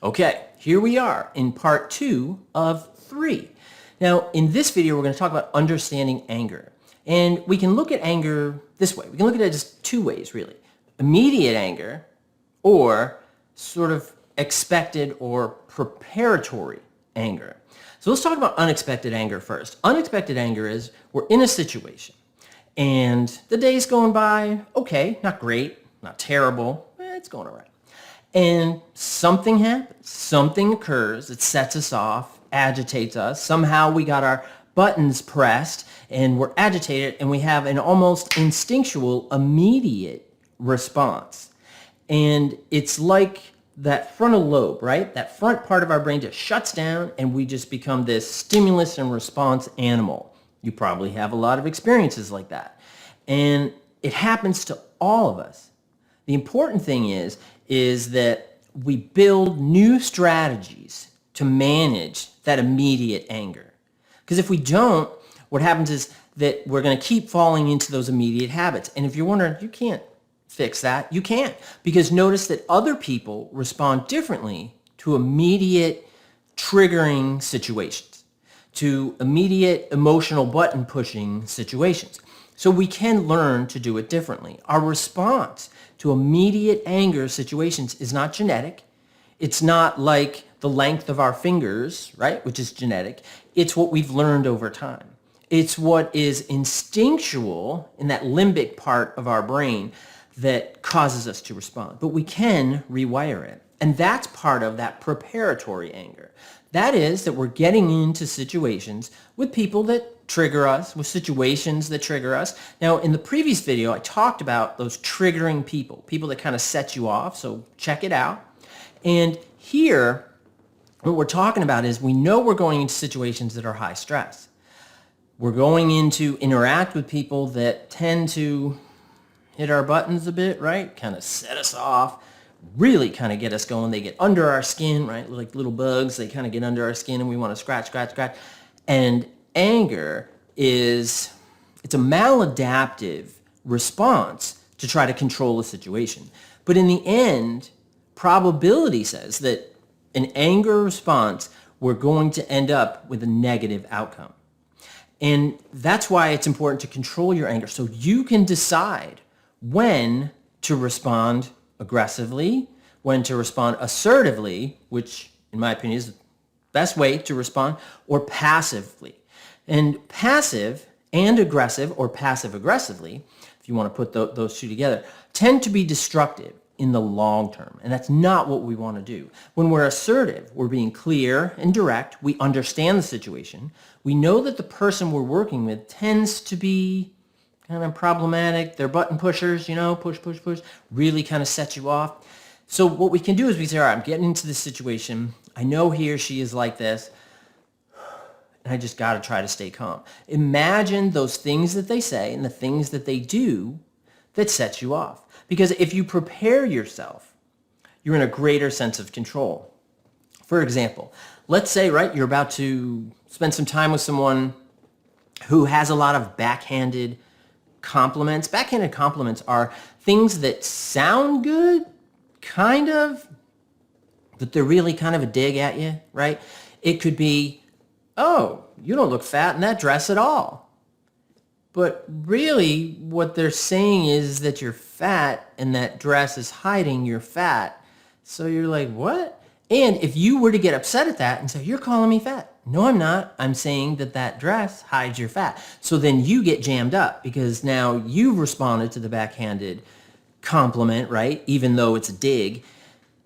Okay, here we are in part 2 of 3. Now, in this video, we're going to talk about understanding anger. And we can look at anger this way. We can look at it just two ways, really. Immediate anger or sort of expected or preparatory anger. So let's talk about unexpected anger first. Unexpected anger is we're in a situation and the day's going by, okay, not great, not terrible, it's going all right. And something happens, something occurs that sets us off, agitates us. Somehow we got our buttons pressed and we're agitated and we have an almost instinctual, immediate response. And it's like that frontal lobe, right? That front part of our brain just shuts down and we just become this stimulus and response animal. You probably have a lot of experiences like that. And it happens to all of us. The important thing is that we build new strategies to manage that immediate anger. Because if we don't, what happens is that we're going to keep falling into those immediate habits. And if you're wondering, you can't fix that. You can't. Because notice that other people respond differently to immediate triggering situations, to immediate emotional button pushing situations. So we can learn to do it differently. Our response to immediate anger situations is not genetic. It's not like the length of our fingers, right, which is genetic. It's what we've learned over time. It's what is instinctual in that limbic part of our brain that causes us to respond. But we can rewire it. And that's part of that preparatory anger. That is that we're getting into situations with people that trigger us, with situations that trigger us. Now, in the previous video, I talked about those triggering people that kind of set you off, so check it out. And here, what we're talking about is we know we're going into situations that are high stress. We're going in to interact with people that tend to hit our buttons a bit, right? Kind of set us off, really kind of get us going. They get under our skin, right? Like little bugs, they kind of get under our skin and we want to scratch. And anger it's a maladaptive response to try to control a situation. But in the end, probability says that an anger response, we're going to end up with a negative outcome. And that's why it's important to control your anger so you can decide when to respond aggressively, when to respond assertively, which in my opinion is the best way to respond, or passively. And passive and aggressive, or passive-aggressively, if you want to put those two together, tend to be destructive in the long term. And that's not what we want to do. When we're assertive, we're being clear and direct. We understand the situation. We know that the person we're working with tends to be kind of problematic. They're button pushers, push, really kind of set you off. So what we can do is we say, all right, I'm getting into this situation. I know he or she is like this. And I just got to try to stay calm. Imagine those things that they say and the things that they do that set you off. Because if you prepare yourself, you're in a greater sense of control. For example, let's say, right, you're about to spend some time with someone who has a lot of backhanded compliments. Backhanded compliments are things that sound good, kind of, but they're really kind of a dig at you, right? It could be, oh, you don't look fat in that dress at all. But really what they're saying is that you're fat and that dress is hiding your fat. So you're like, what? And if you were to get upset at that and say, you're calling me fat. No, I'm not. I'm saying that dress hides your fat. So then you get jammed up because now you've responded to the backhanded compliment, right? Even though it's a dig.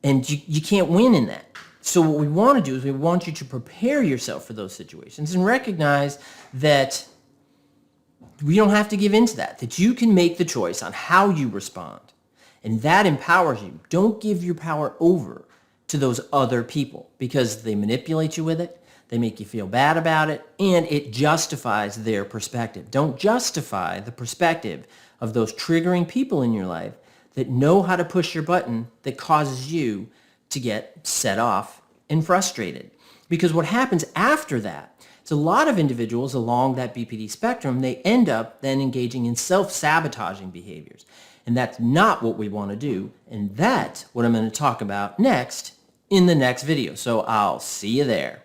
And you can't win in that. So what we want to do is we want you to prepare yourself for those situations and recognize that we don't have to give in to that you can make the choice on how you respond. And that empowers you. Don't give your power over to those other people because they manipulate you with it, they make you feel bad about it, and it justifies their perspective. Don't justify the perspective of those triggering people in your life that know how to push your button that causes you to get set off and frustrated. Because what happens after that is a lot of individuals along that BPD spectrum, they end up then engaging in self-sabotaging behaviors. And that's not what we want to do. And that's what I'm going to talk about next in the next video. So I'll see you there.